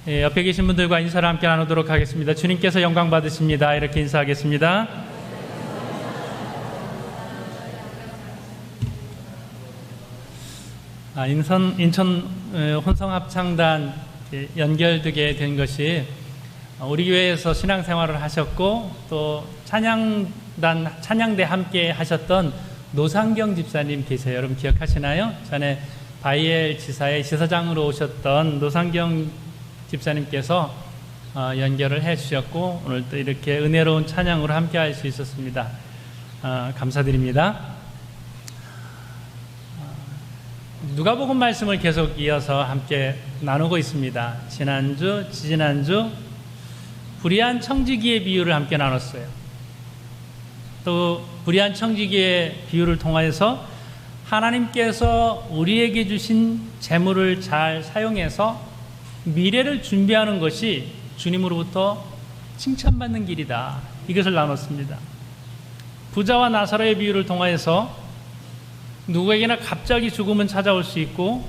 옆에 계신 분들과 인사를 함께 나누도록 하겠습니다. 주님께서 영광 받으십니다. 이렇게 인사하겠습니다. 인천 혼성합창단 연결되게 된 것이 우리 교회에서 신앙생활을 하셨고 또 찬양대 함께 하셨던 노상경 집사님 계세요. 여러분 기억하시나요? 전에 바이엘 지사의 지사장으로 오셨던 노상경 집사님께서 연결을 해 주셨고 오늘 또 이렇게 은혜로운 찬양으로 함께 할 수 있었습니다. 감사드립니다. 누가복음 말씀을 계속 이어서 함께 나누고 있습니다. 지난주, 지지난주 불의한 청지기의 비유를 함께 나눴어요. 또 불의한 청지기의 비유를 통하여서 하나님께서 우리에게 주신 재물을 잘 사용해서 미래를 준비하는 것이 주님으로부터 칭찬받는 길이다. 이것을 나눴습니다. 부자와 나사로의 비유를 통하여서 누구에게나 갑자기 죽음은 찾아올 수 있고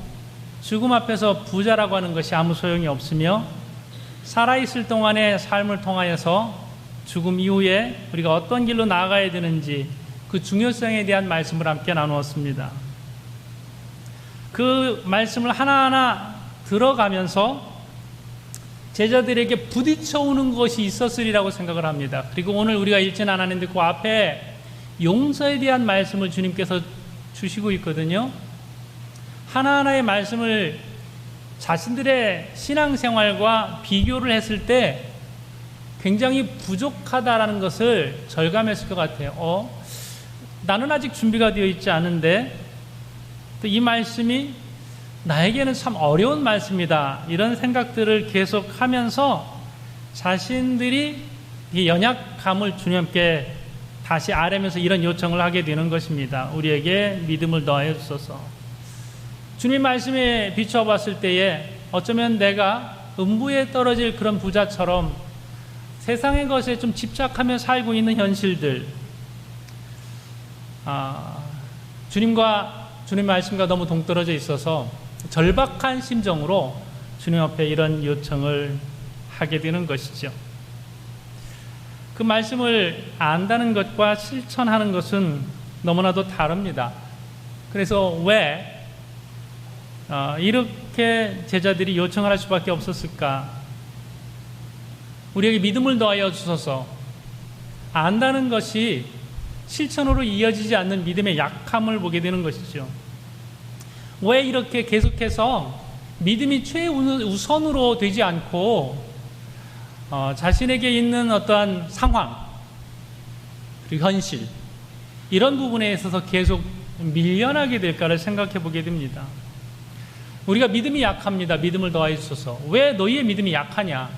죽음 앞에서 부자라고 하는 것이 아무 소용이 없으며 살아있을 동안의 삶을 통하여서 죽음 이후에 우리가 어떤 길로 나아가야 되는지 그 중요성에 대한 말씀을 함께 나누었습니다. 그 말씀을 하나하나 들어가면서 제자들에게 부딪혀오는 것이 있었으리라고 생각을 합니다. 그리고 오늘 우리가 읽지는 않았는데 그 앞에 용서에 대한 말씀을 주님께서 주시고 있거든요. 하나하나의 말씀을 자신들의 신앙생활과 비교를 했을 때 굉장히 부족하다라는 것을 절감했을 것 같아요. 나는 아직 준비가 되어 있지 않은데 또 이 말씀이 나에게는 참 어려운 말씀이다. 이런 생각들을 계속 하면서 자신들이 이 연약함을 주님께 다시 아뢰면서 이런 요청을 하게 되는 것입니다. 우리에게 믿음을 더하여 주소서. 주님 말씀에 비춰봤을 때에 어쩌면 내가 음부에 떨어질 그런 부자처럼 세상의 것에 좀 집착하며 살고 있는 현실들, 주님 말씀과 너무 동떨어져 있어서 절박한 심정으로 주님 앞에 이런 요청을 하게 되는 것이죠. 그 말씀을 안다는 것과 실천하는 것은 너무나도 다릅니다. 그래서 왜 이렇게 제자들이 요청을 할 수밖에 없었을까? 우리에게 믿음을 더하여 주소서. 안다는 것이 실천으로 이어지지 않는 믿음의 약함을 보게 되는 것이죠. 왜 이렇게 계속해서 믿음이 최우선으로 되지 않고 자신에게 있는 어떠한 상황 그리고 현실 이런 부분에 있어서 계속 밀려나게 될까를 생각해 보게 됩니다. 우리가 믿음이 약합니다. 믿음을 더하여 주소서. 왜 너희의 믿음이 약하냐?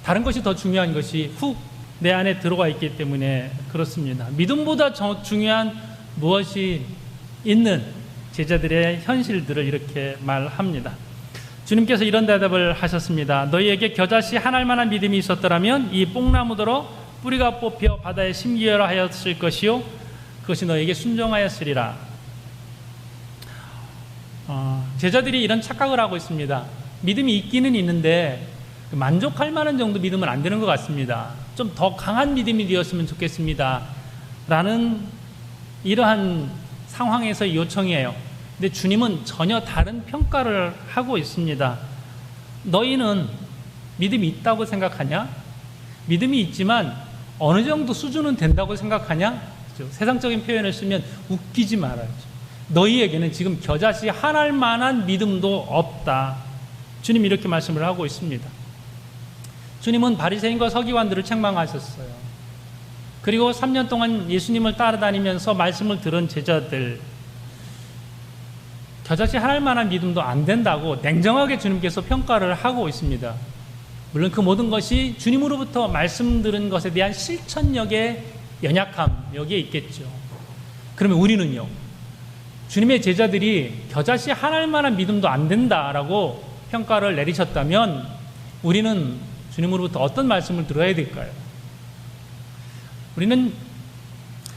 다른 것이 더 중요한 것이 훅 내 안에 들어가 있기 때문에 그렇습니다. 믿음보다 중요한 무엇이 있는 제자들의 현실들을 이렇게 말합니다. 주님께서 이런 대답을 하셨습니다. 너희에게 겨자씨 한 알만한 믿음이 있었더라면 이 뽕나무더러 뿌리가 뽑혀 바다에 심기어라 하였을 것이요 그것이 너희에게 순종하였으리라. 제자들이 이런 착각을 하고 있습니다. 믿음이 있기는 있는데 만족할 만한 정도 믿음은 안 되는 것 같습니다. 좀 더 강한 믿음이 되었으면 좋겠습니다. 라는 이러한 상황에서의 요청이에요. 근데 주님은 전혀 다른 평가를 하고 있습니다. 너희는 믿음이 있다고 생각하냐? 믿음이 있지만 어느 정도 수준은 된다고 생각하냐? 그렇죠? 세상적인 표현을 쓰면 웃기지 말아야죠. 너희에게는 지금 겨자씨 한 알만한 믿음도 없다. 주님이 이렇게 말씀을 하고 있습니다. 주님은 바리새인과 서기관들을 책망하셨어요. 그리고 3년 동안 예수님을 따라다니면서 말씀을 들은 제자들, 겨자씨 한 알만한 믿음도 안 된다고 냉정하게 주님께서 평가를 하고 있습니다. 물론 그 모든 것이 주님으로부터 말씀 들은 것에 대한 실천력의 연약함 여기에 있겠죠. 그러면 우리는요, 주님의 제자들이 겨자씨 한 알만한 믿음도 안 된다라고 평가를 내리셨다면 우리는 주님으로부터 어떤 말씀을 들어야 될까요? 우리는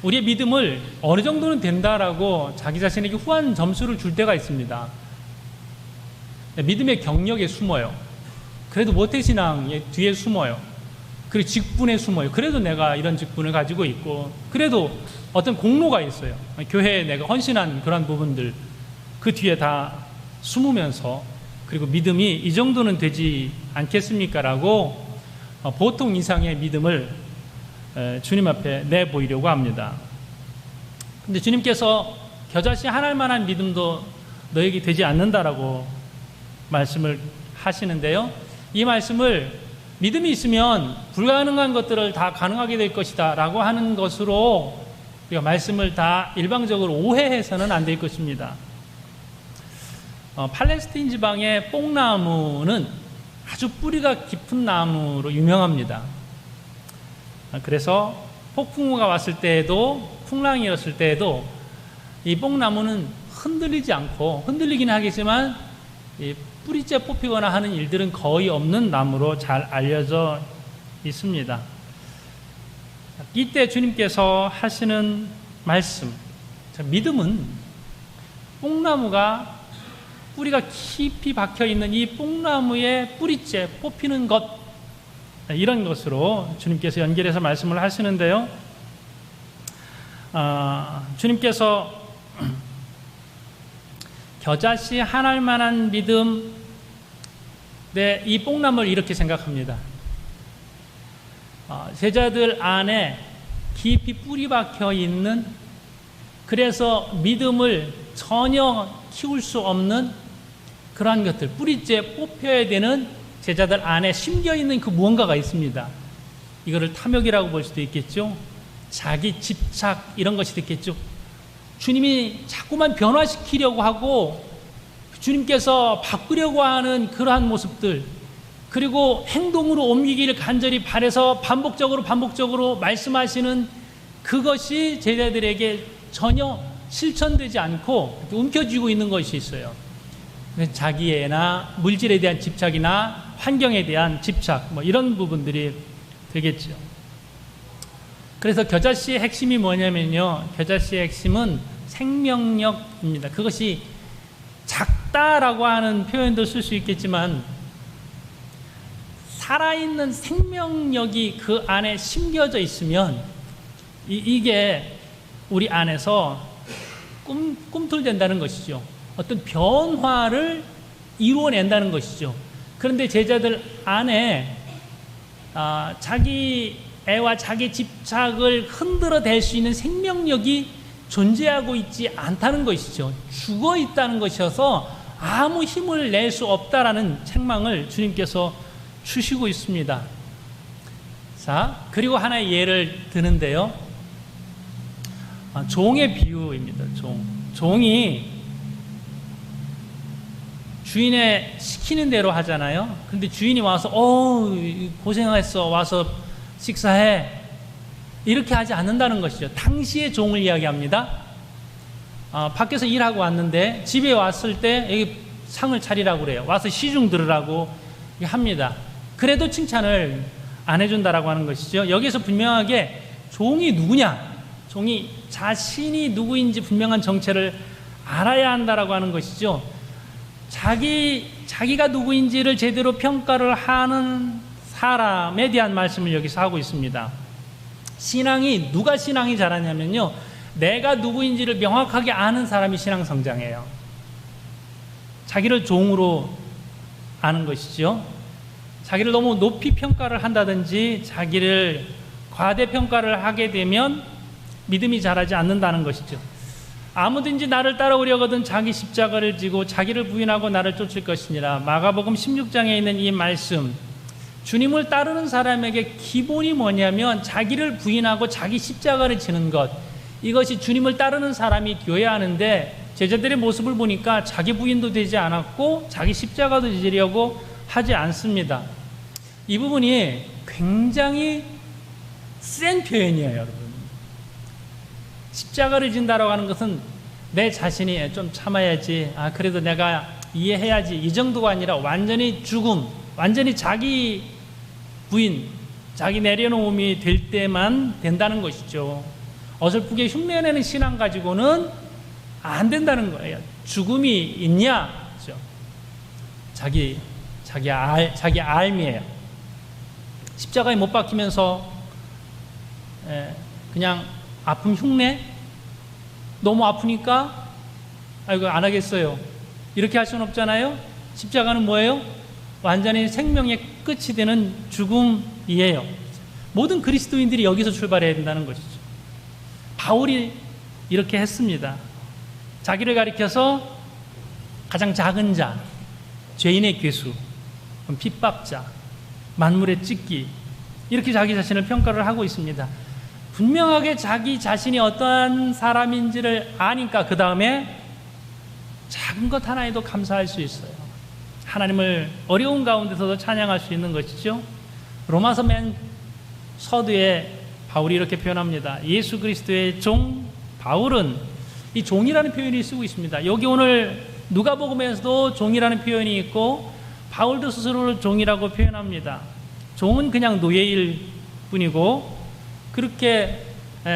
우리의 믿음을 어느 정도는 된다라고 자기 자신에게 후한 점수를 줄 때가 있습니다. 믿음의 경력에 숨어요. 그래도 모태신앙의 뒤에 숨어요. 그리고 직분에 숨어요. 그래도 내가 이런 직분을 가지고 있고, 그래도 어떤 공로가 있어요. 교회에 내가 헌신한 그런 부분들, 그 뒤에 다 숨으면서, 그리고 믿음이 이 정도는 되지 않겠습니까? 라고 보통 이상의 믿음을 주님 앞에 내보이려고 합니다. 근데 주님께서 겨자씨 하나일 만한 믿음도 너에게 되지 않는다라고 말씀을 하시는데요. 이 말씀을 믿음이 있으면 불가능한 것들을 다 가능하게 될 것이다 라고 하는 것으로 우리가 말씀을 다 일방적으로 오해해서는 안 될 것입니다. 팔레스타인 지방의 뽕나무는 아주 뿌리가 깊은 나무로 유명합니다. 그래서 폭풍우가 왔을 때에도, 풍랑이 일었을 때에도 이 뽕나무는 흔들리지 않고, 흔들리긴 하겠지만 이 뿌리째 뽑히거나 하는 일들은 거의 없는 나무로 잘 알려져 있습니다. 이때 주님께서 하시는 말씀, 믿음은 뽕나무가 뿌리가 깊이 박혀있는 이 뽕나무의 뿌리째 뽑히는 것, 이런 것으로 주님께서 연결해서 말씀을 하시는데요. 주님께서 겨자씨 하나일 만한 믿음, 이 뽕나무를 이렇게 생각합니다. 제자들 안에 깊이 뿌리 박혀 있는, 그래서 믿음을 전혀 키울 수 없는 그러한 것들, 뿌리째 뽑혀야 되는 제자들 안에 심겨 있는 그 무언가가 있습니다. 이거를 탐욕이라고 볼 수도 있겠죠. 자기 집착, 이런 것이 있겠죠. 주님이 자꾸만 변화시키려고 하고 주님께서 바꾸려고 하는 그러한 모습들, 그리고 행동으로 옮기기를 간절히 바라서 반복적으로 말씀하시는 그것이 제자들에게 전혀 실천되지 않고 움켜쥐고 있는 것이 있어요. 자기애나 물질에 대한 집착이나 환경에 대한 집착, 이런 부분들이 되겠죠. 그래서 겨자씨의 핵심이 뭐냐면요, 겨자씨의 핵심은 생명력입니다. 그것이 작다라고 하는 표현도 쓸 수 있겠지만 살아있는 생명력이 그 안에 심겨져 있으면 이게 우리 안에서 꿈틀댄다는 것이죠. 어떤 변화를 이루어낸다는 것이죠. 그런데 제자들 안에 자기 애와 자기 집착을 흔들어 댈 수 있는 생명력이 존재하고 있지 않다는 것이죠. 죽어 있다는 것이어서 아무 힘을 낼 수 없다라는 책망을 주님께서 주시고 있습니다. 자, 그리고 하나의 예를 드는데요. 종의 비유입니다. 종이 주인의 시키는 대로 하잖아요. 근데 주인이 와서 고생했어, 와서 식사해, 이렇게 하지 않는다는 것이죠. 당시의 종을 이야기합니다. 밖에서 일하고 왔는데 집에 왔을 때 여기 상을 차리라고 그래요. 와서 시중 들으라고 합니다. 그래도 칭찬을 안 해준다라고 하는 것이죠. 여기서 분명하게 종이 누구냐, 종이 자신이 누구인지 분명한 정체를 알아야 한다라고 하는 것이죠. 자기가 누구인지를 제대로 평가를 하는 사람에 대한 말씀을 여기서 하고 있습니다. 누가 신앙이 잘하냐면요, 내가 누구인지를 명확하게 아는 사람이 신앙 성장해요. 자기를 종으로 아는 것이죠. 자기를 너무 높이 평가를 한다든지 자기를 과대평가를 하게 되면 믿음이 자라지 않는다는 것이죠. 아무든지 나를 따라오려거든 자기 십자가를 지고 자기를 부인하고 나를 쫓을 것이니라. 마가복음 16장에 있는 이 말씀, 주님을 따르는 사람에게 기본이 뭐냐면 자기를 부인하고 자기 십자가를 지는 것, 이것이 주님을 따르는 사람이 되어야 하는데 제자들의 모습을 보니까 자기 부인도 되지 않았고 자기 십자가도 지려고 하지 않습니다. 이 부분이 굉장히 센 표현이에요, 여러분. 십자가를 진다라고 하는 것은 내 자신이 좀 참아야지, 그래도 내가 이해해야지, 이 정도가 아니라 완전히 죽음, 완전히 자기 부인, 자기 내려놓음이 될 때만 된다는 것이죠. 어설프게 흉내내는 신앙 가지고는 안 된다는 거예요. 죽음이 있냐? 자기 삶이에요. 십자가에 못 박히면서 그냥 아픔 흉내? 너무 아프니까 아이고 안 하겠어요. 이렇게 할 수는 없잖아요. 십자가는 뭐예요? 완전히 생명의 끝이 되는 죽음이에요. 모든 그리스도인들이 여기서 출발해야 된다는 것이죠. 바울이 이렇게 했습니다. 자기를 가리켜서 가장 작은 자, 죄인의 괴수, 핍박자, 만물의 찢기, 이렇게 자기 자신을 평가를 하고 있습니다. 분명하게 자기 자신이 어떠한 사람인지를 아니까 그 다음에 작은 것 하나에도 감사할 수 있어요. 하나님을 어려운 가운데서도 찬양할 수 있는 것이죠. 로마서 맨 서두에 바울이 이렇게 표현합니다. 예수 그리스도의 종 바울은, 이 종이라는 표현이 쓰고 있습니다. 여기 오늘 누가복음에서도 종이라는 표현이 있고 바울도 스스로를 종이라고 표현합니다. 종은 그냥 노예일 뿐이고 그렇게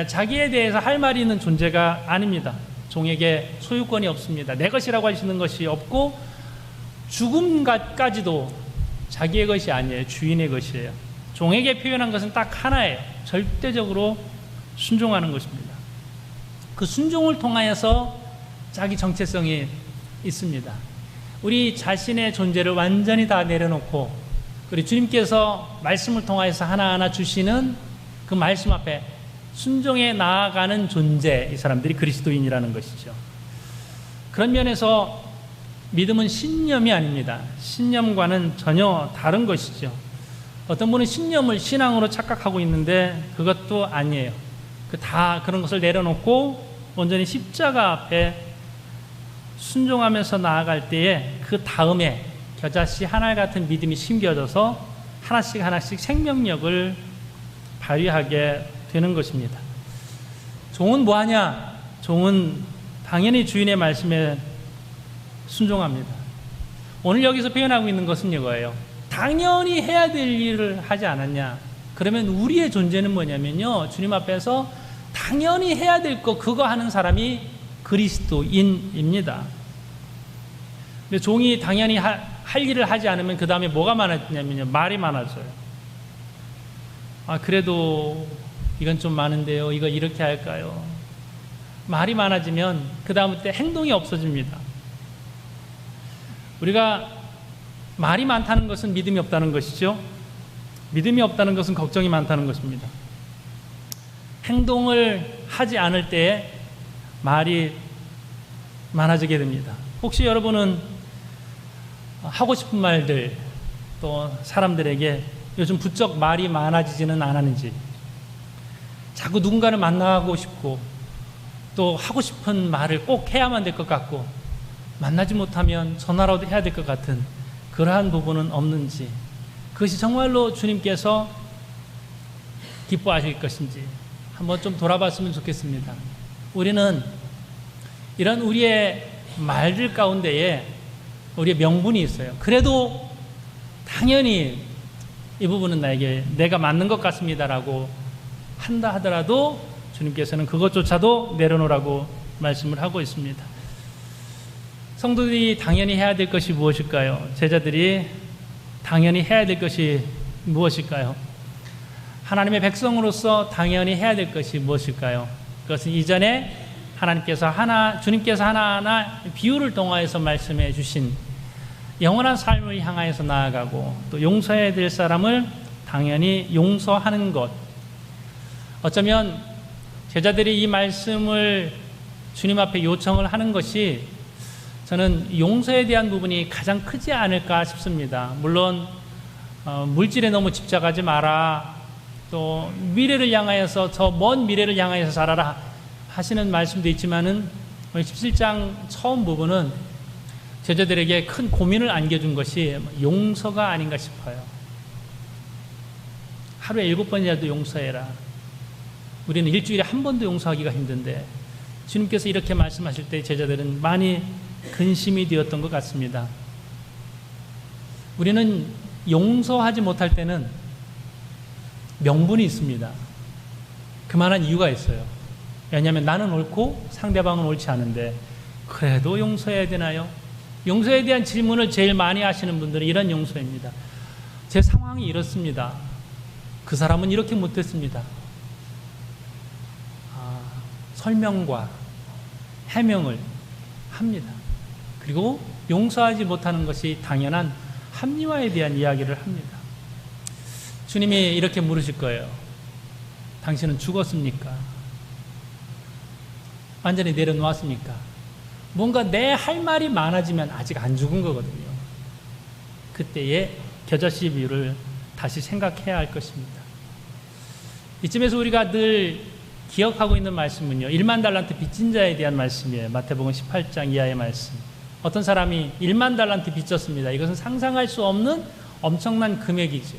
자기에 대해서 할 말이 있는 존재가 아닙니다. 종에게 소유권이 없습니다. 내 것이라고 할 수 있는 것이 없고 죽음까지도 자기의 것이 아니에요. 주인의 것이에요. 종에게 표현한 것은 딱 하나예요. 절대적으로 순종하는 것입니다. 그 순종을 통하여서 자기 정체성이 있습니다. 우리 자신의 존재를 완전히 다 내려놓고 그리고 주님께서 말씀을 통하여서 하나하나 주시는 그 말씀 앞에 순종해 나아가는 존재, 이 사람들이 그리스도인이라는 것이죠. 그런 면에서 믿음은 신념이 아닙니다. 신념과는 전혀 다른 것이죠. 어떤 분은 신념을 신앙으로 착각하고 있는데 그것도 아니에요. 다 그런 것을 내려놓고 온전히 십자가 앞에 순종하면서 나아갈 때에 그 다음에 겨자씨 하나 같은 믿음이 심겨져서 하나씩 생명력을 발휘하게 되는 것입니다. 종은 뭐하냐? 종은 당연히 주인의 말씀에 순종합니다. 오늘 여기서 표현하고 있는 것은 이거예요. 당연히 해야 될 일을 하지 않았냐? 그러면 우리의 존재는 뭐냐면요, 주님 앞에서 당연히 해야 될 거 그거 하는 사람이 그리스도인입니다. 근데 종이 당연히 할 일을 하지 않으면 그 다음에 뭐가 많아지냐면요, 말이 많아져요. 그래도 이건 좀 많은데요, 이거 이렇게 할까요? 말이 많아지면 그 다음부터 행동이 없어집니다. 우리가 말이 많다는 것은 믿음이 없다는 것이죠. 믿음이 없다는 것은 걱정이 많다는 것입니다. 행동을 하지 않을 때에 말이 많아지게 됩니다. 혹시 여러분은 하고 싶은 말들, 또 사람들에게 요즘 부쩍 말이 많아지지는 않았는지, 자꾸 누군가를 만나고 싶고 또 하고 싶은 말을 꼭 해야만 될 것 같고 만나지 못하면 전화라도 해야 될 것 같은 그러한 부분은 없는지, 그것이 정말로 주님께서 기뻐하실 것인지 한번 좀 돌아봤으면 좋겠습니다. 우리는 이런 우리의 말들 가운데에 우리의 명분이 있어요. 그래도 당연히 이 부분은 내가 맞는 것 같습니다라고 한다 하더라도 주님께서는 그것조차도 내려놓으라고 말씀을 하고 있습니다. 성도들이 당연히 해야 될 것이 무엇일까요? 제자들이 당연히 해야 될 것이 무엇일까요? 하나님의 백성으로서 당연히 해야 될 것이 무엇일까요? 그것은 이전에 주님께서 하나하나 비유를 통하여서 말씀해 주신 영원한 삶을 향하여서 나아가고 또 용서해야 될 사람을 당연히 용서하는 것. 어쩌면 제자들이 이 말씀을 주님 앞에 요청을 하는 것이 저는 용서에 대한 부분이 가장 크지 않을까 싶습니다. 물론 물질에 너무 집착하지 마라, 또 미래를 향하여서, 저 먼 미래를 향하여서 살아라 하시는 말씀도 있지만은 17장 처음 부분은 제자들에게 큰 고민을 안겨준 것이 용서가 아닌가 싶어요. 하루에 7번이라도 용서해라. 우리는 일주일에 한 번도 용서하기가 힘든데 주님께서 이렇게 말씀하실 때 제자들은 많이 근심이 되었던 것 같습니다. 우리는 용서하지 못할 때는 명분이 있습니다. 그만한 이유가 있어요. 왜냐하면 나는 옳고 상대방은 옳지 않은데 그래도 용서해야 되나요? 용서에 대한 질문을 제일 많이 하시는 분들은 이런 용서입니다. 제 상황이 이렇습니다. 그 사람은 이렇게 못했습니다. 설명과 해명을 합니다. 그리고 용서하지 못하는 것이 당연한 합리화에 대한 이야기를 합니다. 주님이 이렇게 물으실 거예요. 당신은 죽었습니까? 완전히 내려놓았습니까? 뭔가 내 할 말이 많아지면 아직 안 죽은 거거든요. 그때의 겨자씨 비유를 다시 생각해야 할 것입니다. 이쯤에서 우리가 늘 기억하고 있는 말씀은요, 1만 달란트 빚진 자에 대한 말씀이에요. 마태복음 18장 이하의 말씀. 어떤 사람이 1만 달란트 빚졌습니다. 이것은 상상할 수 없는 엄청난 금액이죠.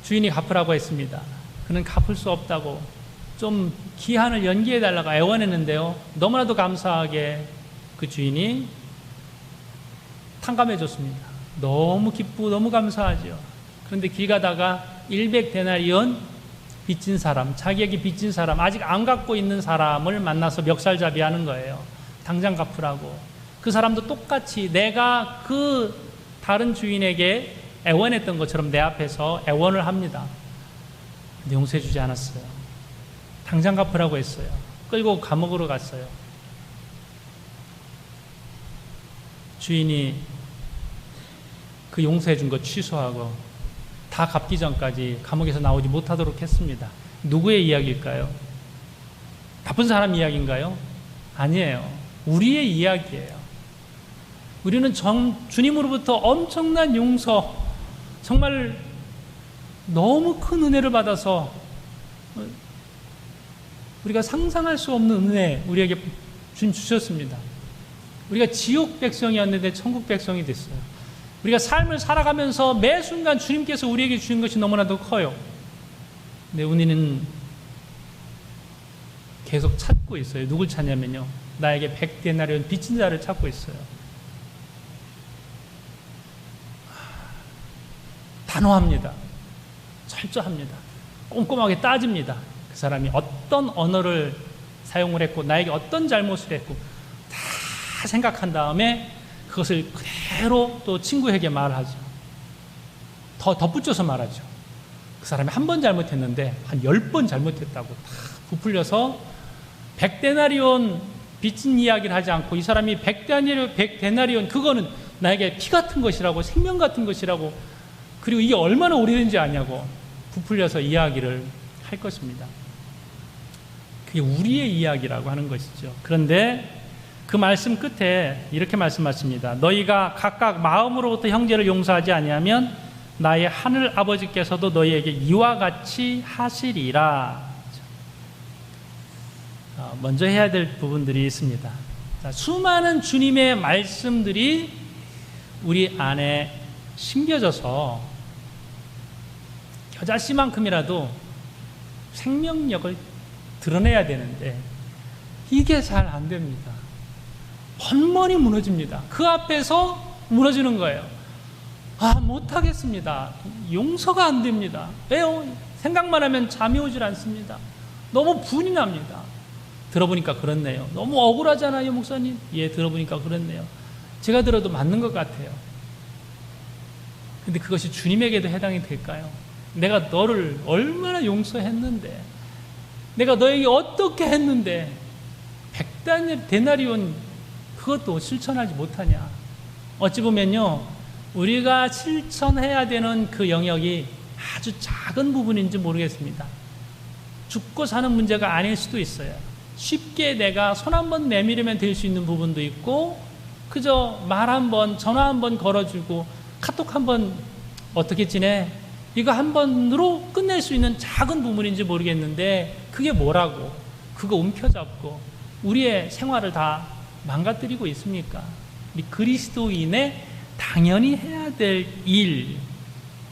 주인이 갚으라고 했습니다. 그는 갚을 수 없다고 좀 기한을 연기해 달라고 애원했는데요, 너무나도 감사하게 그 주인이 탕감해 줬습니다. 너무 기쁘고 너무 감사하죠. 그런데 길 가다가 100데나리온 빚진 사람, 자기에게 빚진 사람, 아직 안 갚고 있는 사람을 만나서 멱살잡이하는 거예요. 당장 갚으라고. 그 사람도 똑같이 내가 그 다른 주인에게 애원했던 것처럼 내 앞에서 애원을 합니다. 근데 용서해 주지 않았어요. 당장 갚으라고 했어요. 끌고 감옥으로 갔어요. 주인이 그 용서해 준 거 취소하고 다 갚기 전까지 감옥에서 나오지 못하도록 했습니다. 누구의 이야기일까요? 나쁜 사람 이야기인가요? 아니에요. 우리의 이야기예요. 우리는 주님으로부터 엄청난 용서, 정말 너무 큰 은혜를 받아서 우리가 상상할 수 없는 은혜 우리에게 주님 주셨습니다. 우리가 지옥 백성이었는데 천국 백성이 됐어요. 우리가 삶을 살아가면서 매 순간 주님께서 우리에게 주신 것이 너무나도 커요. 근데 우리는 계속 찾고 있어요. 누굴 찾냐면요, 나에게 100데나리온 빚진 자를 찾고 있어요. 단호합니다. 철저합니다. 꼼꼼하게 따집니다. 그 사람이 어떤 언어를 사용을 했고 나에게 어떤 잘못을 했고 다 생각한 다음에 그것을 그대로 또 친구에게 말하죠. 더 덧붙여서 말하죠. 그 사람이 한 번 잘못했는데 한 10번 잘못했다고 다 부풀려서 100데나리온 빚진 이야기를 하지 않고 이 사람이 100데나리온 그거는 나에게 피 같은 것이라고, 생명 같은 것이라고, 그리고 이게 얼마나 오래된지 아냐고 부풀려서 이야기를 할 것입니다. 그게 우리의 이야기라고 하는 것이죠. 그런데 그 말씀 끝에 이렇게 말씀하십니다. 너희가 각각 마음으로부터 형제를 용서하지 아니하면 나의 하늘 아버지께서도 너희에게 이와 같이 하시리라. 먼저 해야 될 부분들이 있습니다. 수많은 주님의 말씀들이 우리 안에 심겨져서 겨자씨만큼이라도 생명력을 드러내야 되는데 이게 잘 안 됩니다. 번번이 무너집니다. 그 앞에서 무너지는 거예요. 못하겠습니다. 용서가 안 됩니다. 왜요? 생각만 하면 잠이 오질 않습니다. 너무 분이 납니다. 들어보니까 그렇네요. 너무 억울하잖아요, 목사님. 예, 들어보니까 그렇네요. 제가 들어도 맞는 것 같아요. 근데 그것이 주님에게도 해당이 될까요? 내가 너를 얼마나 용서했는데, 내가 너에게 어떻게 했는데 100데나리온 그것도 실천하지 못하냐. 어찌 보면요, 우리가 실천해야 되는 그 영역이 아주 작은 부분인지 모르겠습니다. 죽고 사는 문제가 아닐 수도 있어요. 쉽게 내가 손 한 번 내밀으면 될 수 있는 부분도 있고, 그저 말 한 번, 전화 한 번 걸어주고 카톡 한 번 어떻게 지내? 이거 한 번으로 끝낼 수 있는 작은 부분인지 모르겠는데 그게 뭐라고 그거 움켜잡고 우리의 생활을 다 망가뜨리고 있습니까? 우리 그리스도인의 당연히 해야 될 일,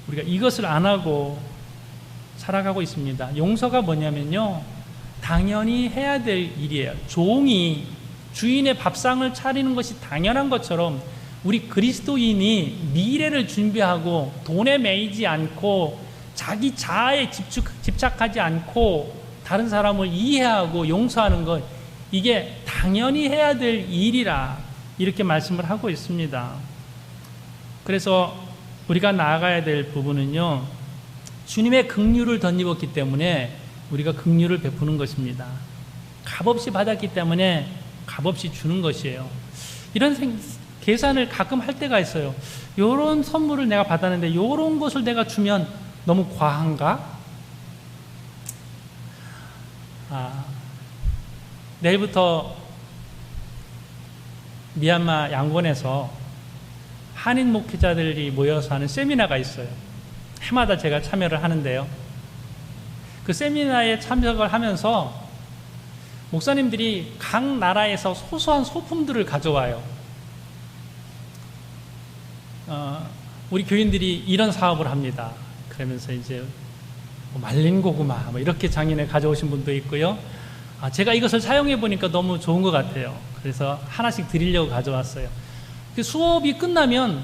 우리가 이것을 안 하고 살아가고 있습니다. 용서가 뭐냐면요, 당연히 해야 될 일이에요. 종이 주인의 밥상을 차리는 것이 당연한 것처럼 우리 그리스도인이 미래를 준비하고 돈에 매이지 않고 자기 자아에 집착하지 않고 다른 사람을 이해하고 용서하는 것, 이게 당연히 해야 될 일이라 이렇게 말씀을 하고 있습니다. 그래서 우리가 나아가야 될 부분은요, 주님의 긍휼을 덧입었기 때문에 우리가 긍휼을 베푸는 것입니다. 값없이 받았기 때문에 값없이 주는 것이에요. 이런 계산을 가끔 할 때가 있어요. 이런 선물을 내가 받았는데 이런 것을 내가 주면 너무 과한가? 내일부터 미얀마 양곤에서 한인 목회자들이 모여서 하는 세미나가 있어요. 해마다 제가 참여를 하는데요. 그 세미나에 참석을 하면서 목사님들이 각 나라에서 소소한 소품들을 가져와요. 우리 교인들이 이런 사업을 합니다. 그러면서 이제 말린 고구마 뭐 이렇게 장인에 가져오신 분도 있고요. 제가 이것을 사용해 보니까 너무 좋은 것 같아요. 그래서 하나씩 드리려고 가져왔어요. 수업이 끝나면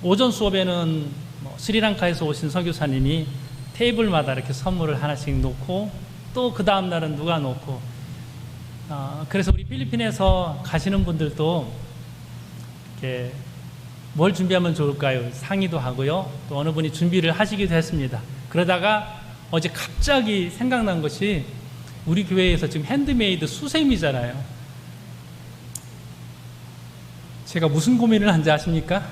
오전 수업에는 스리랑카에서 오신 선교사님이 테이블마다 이렇게 선물을 하나씩 놓고 또 그 다음 날은 누가 놓고 그래서 우리 필리핀에서 가시는 분들도 이렇게 뭘 준비하면 좋을까요? 상의도 하고요. 또 어느 분이 준비를 하시기도 했습니다. 그러다가 어제 갑자기 생각난 것이 우리 교회에서 지금 핸드메이드 수세미잖아요. 제가 무슨 고민을 한지 아십니까?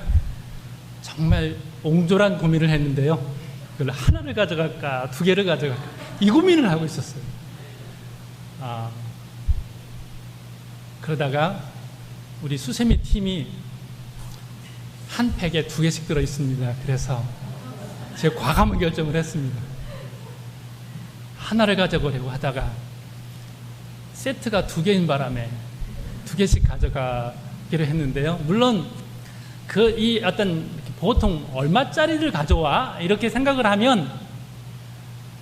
정말 옹졸한 고민을 했는데요. 그걸 하나를 가져갈까, 두 개를 가져갈까, 이 고민을 하고 있었어요. 그러다가 우리 수세미 팀이 한 팩에 2개씩 들어 있습니다. 그래서 제가 과감한 결정을 했습니다. 하나를 가져가려고 하다가 세트가 2개인 바람에 2개씩 가져가기로 했는데요. 물론 이 어떤 보통 얼마짜리를 가져와 이렇게 생각을 하면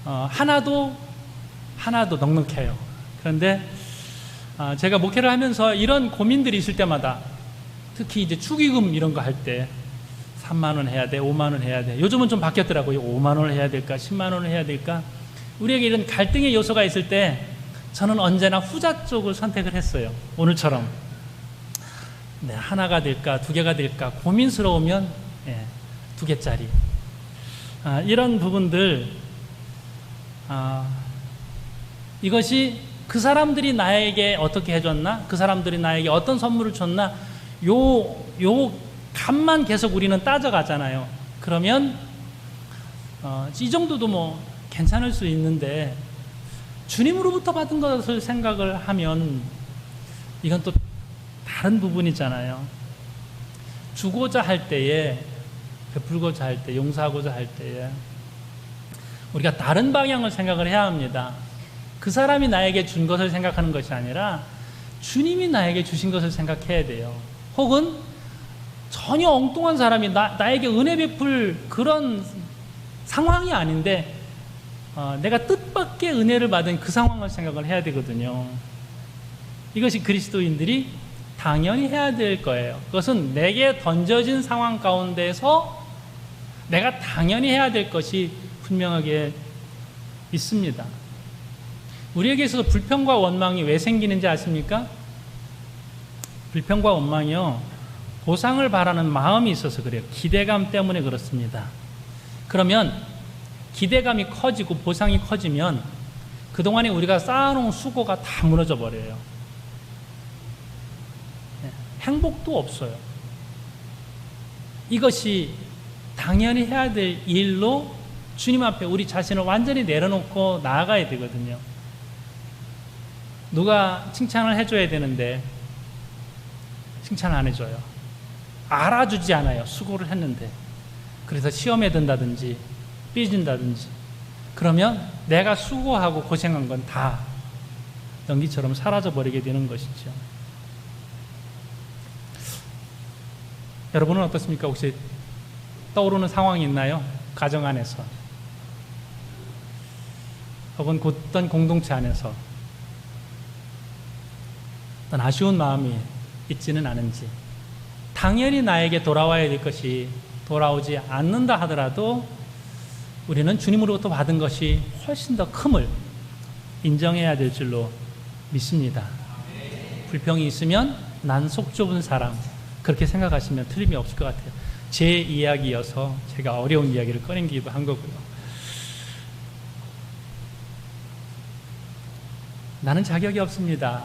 하나도 넉넉해요. 그런데 제가 목회를 하면서 이런 고민들이 있을 때마다 특히 이제 축의금 이런 거 할 때 3만 원 해야 돼, 5만 원 해야 돼. 요즘은 좀 바뀌었더라고요. 5만 원을 해야 될까, 10만 원을 해야 될까. 우리에게 이런 갈등의 요소가 있을 때 저는 언제나 후자 쪽을 선택을 했어요. 오늘처럼 네, 하나가 될까, 2개가 될까 고민스러우면 2개짜리. 이런 부분들, 이것이 그 사람들이 나에게 어떻게 해줬나, 그 사람들이 나에게 어떤 선물을 줬나, 요 값만 계속 우리는 따져가잖아요. 그러면 이 정도도 뭐 괜찮을 수 있는데 주님으로부터 받은 것을 생각을 하면 이건 또 다른 부분이잖아요. 주고자 할 때에, 베풀고자 할 때, 용서하고자 할 때에 우리가 다른 방향을 생각을 해야 합니다. 그 사람이 나에게 준 것을 생각하는 것이 아니라 주님이 나에게 주신 것을 생각해야 돼요. 혹은 전혀 엉뚱한 사람이 나에게 은혜 베풀 그런 상황이 아닌데 내가 뜻밖의 은혜를 받은 그 상황을 생각을 해야 되거든요. 이것이 그리스도인들이 당연히 해야 될 거예요. 그것은 내게 던져진 상황 가운데서 내가 당연히 해야 될 것이 분명하게 있습니다. 우리에게 있어서 불평과 원망이 왜 생기는지 아십니까? 불평과 원망이요, 보상을 바라는 마음이 있어서 그래요. 기대감 때문에 그렇습니다. 그러면 기대감이 커지고 보상이 커지면 그동안에 우리가 쌓아놓은 수고가 다 무너져 버려요. 행복도 없어요. 이것이 당연히 해야 될 일로 주님 앞에 우리 자신을 완전히 내려놓고 나아가야 되거든요. 누가 칭찬을 해줘야 되는데 칭찬 안 해줘요. 알아주지 않아요. 수고를 했는데. 그래서 시험에 든다든지 삐진다든지, 그러면 내가 수고하고 고생한 건 다 연기처럼 사라져버리게 되는 것이죠. 여러분은 어떻습니까? 혹시 떠오르는 상황이 있나요? 가정 안에서 혹은 어떤 공동체 안에서 어떤 아쉬운 마음이 있지는 않은지, 당연히 나에게 돌아와야 될 것이 돌아오지 않는다 하더라도 우리는 주님으로부터 받은 것이 훨씬 더 큼을 인정해야 될 줄로 믿습니다. 불평이 있으면 난 속 좁은 사람, 그렇게 생각하시면 틀림이 없을 것 같아요. 제 이야기여서 제가 어려운 이야기를 꺼내기도 한 거고요. 나는 자격이 없습니다.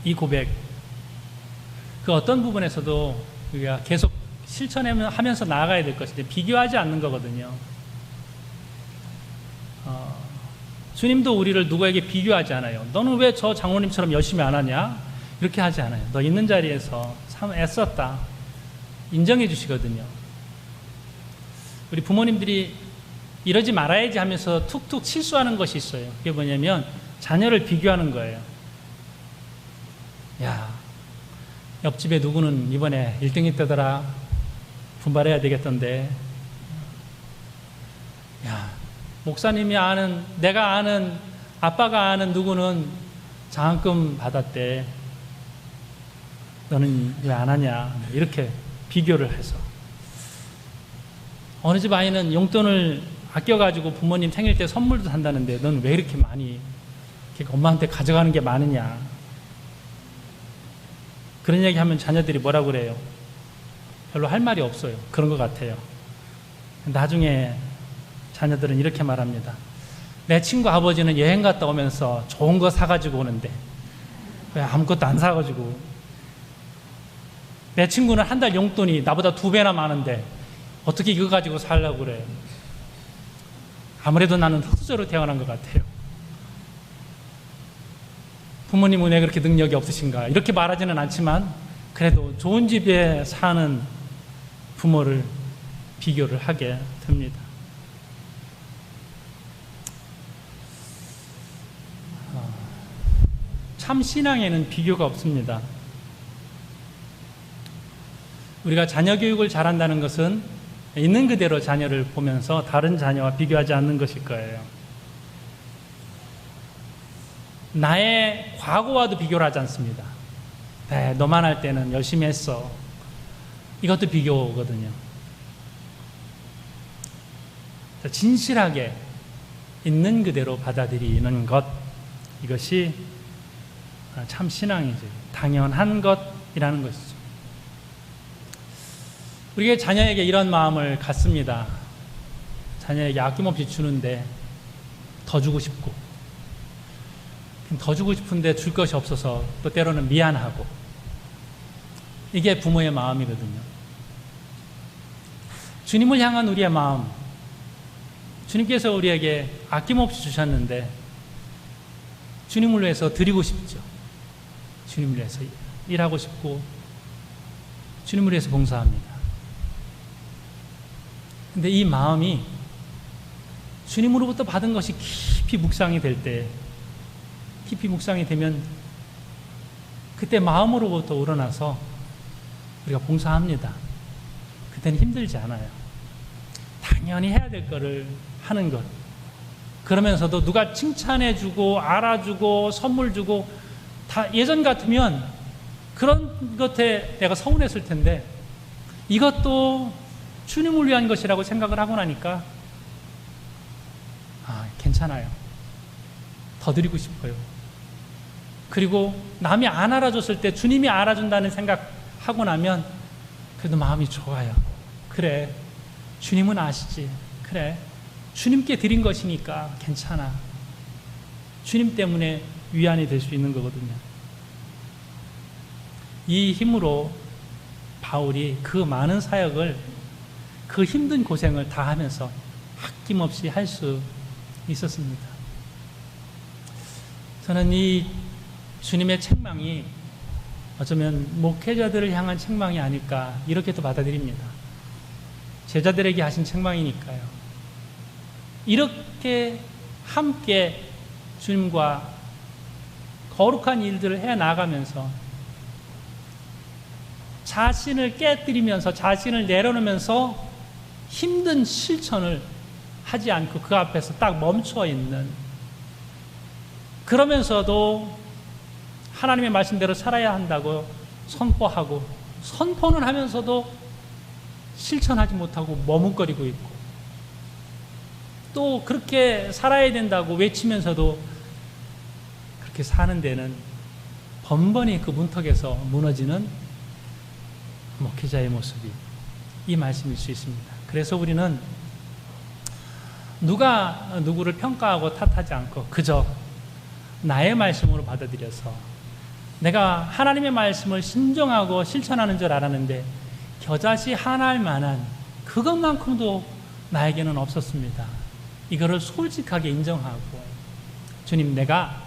이 고백, 그 어떤 부분에서도 우리가 계속 실천하면서 나아가야 될 것인데 비교하지 않는 거거든요. 주님도 우리를 누구에게 비교하지 않아요. 너는 왜 저 장로님처럼 열심히 안 하냐? 이렇게 하지 않아요. 너 있는 자리에서 참 애썼다, 인정해 주시거든요. 우리 부모님들이 이러지 말아야지 하면서 툭툭 실수하는 것이 있어요. 그게 뭐냐면 자녀를 비교하는 거예요. 야, 옆집에 누구는 이번에 1등 했다더라. 분발해야 되겠던데. 야, 목사님이 아는, 내가 아는, 아빠가 아는 누구는 장학금 받았대. 너는 왜 안 하냐? 이렇게 비교를 해서. 어느 집 아이는 용돈을 아껴가지고 부모님 생일 때 선물도 산다는데 넌 왜 이렇게 많이 이렇게 엄마한테 가져가는 게 많으냐? 그런 얘기 하면 자녀들이 뭐라고 그래요? 별로 할 말이 없어요. 그런 것 같아요. 나중에 자녀들은 이렇게 말합니다. 내 친구 아버지는 여행 갔다 오면서 좋은 거 사가지고 오는데 왜 아무것도 안 사가지고, 내 친구는 한 달 용돈이 나보다 2배나 많은데 어떻게 이거 가지고 살려고 그래? 아무래도 나는 흑수저로 태어난 것 같아요. 부모님은 왜 그렇게 능력이 없으신가? 이렇게 말하지는 않지만 그래도 좋은 집에 사는 부모를 비교를 하게 됩니다. 참 신앙에는 비교가 없습니다. 우리가 자녀 교육을 잘한다는 것은 있는 그대로 자녀를 보면서 다른 자녀와 비교하지 않는 것일 거예요. 나의 과거와도 비교를 하지 않습니다. 네, 너만 할 때는 열심히 했어. 이것도 비교거든요. 진실하게 있는 그대로 받아들이는 것, 이것이 참 신앙이죠. 당연한 것이라는 것이죠. 우리가 자녀에게 이런 마음을 갖습니다. 자녀에게 아낌없이 주는데 더 주고 싶고, 더 주고 싶은데 줄 것이 없어서 또 때로는 미안하고, 이게 부모의 마음이거든요. 주님을 향한 우리의 마음, 주님께서 우리에게 아낌없이 주셨는데 주님을 위해서 드리고 싶죠. 주님을 위해서 일하고 싶고 주님을 위해서 봉사합니다. 근데 이 마음이 주님으로부터 받은 것이 깊이 묵상이 될 때, 깊이 묵상이 되면 그때 마음으로부터 우러나서 우리가 봉사합니다. 그때는 힘들지 않아요. 당연히 해야 될 거를 하는 것. 그러면서도 누가 칭찬해주고 알아주고 선물 주고, 다 예전 같으면 그런 것에 내가 서운했을 텐데 이것도 주님을 위한 것이라고 생각을 하고 나니까 괜찮아요. 더 드리고 싶어요. 그리고 남이 안 알아줬을 때 주님이 알아준다는 생각하고 나면 그래도 마음이 좋아요. 그래, 주님은 아시지. 그래, 주님께 드린 것이니까 괜찮아. 주님 때문에 위안이 될 수 있는 거거든요. 이 힘으로 바울이 그 많은 사역을, 그 힘든 고생을 다 하면서 아낌없이 할 수 있었습니다. 저는 이 주님의 책망이 어쩌면 목회자들을 향한 책망이 아닐까, 이렇게도 받아들입니다. 제자들에게 하신 책망이니까요. 이렇게 함께 주님과 거룩한 일들을 해 나가면서 자신을 깨뜨리면서 자신을 내려놓으면서 힘든 실천을 하지 않고 그 앞에서 딱 멈춰 있는, 그러면서도 하나님의 말씀대로 살아야 한다고 선포하고, 선포는 하면서도 실천하지 못하고 머뭇거리고 있고, 또 그렇게 살아야 된다고 외치면서도 그렇게 사는 데는 번번이 그 문턱에서 무너지는 목회자의 모습이 이 말씀일 수 있습니다. 그래서 우리는 누가 누구를 평가하고 탓하지 않고 그저 나의 말씀으로 받아들여서 내가 하나님의 말씀을 신정하고 실천하는 줄 알았는데 겨자씨 하나할 만한 그것만큼도 나에게는 없었습니다. 이거를 솔직하게 인정하고 주님, 내가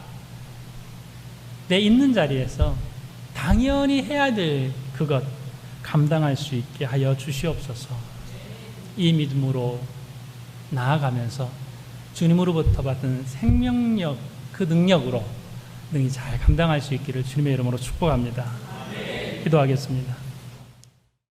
내 있는 자리에서 당연히 해야 될 그것 감당할 수 있게 하여 주시옵소서. 이 믿음으로 나아가면서 주님으로부터 받은 생명력, 그 능력으로 능히 잘 감당할 수 있기를 주님의 이름으로 축복합니다. 기도하겠습니다.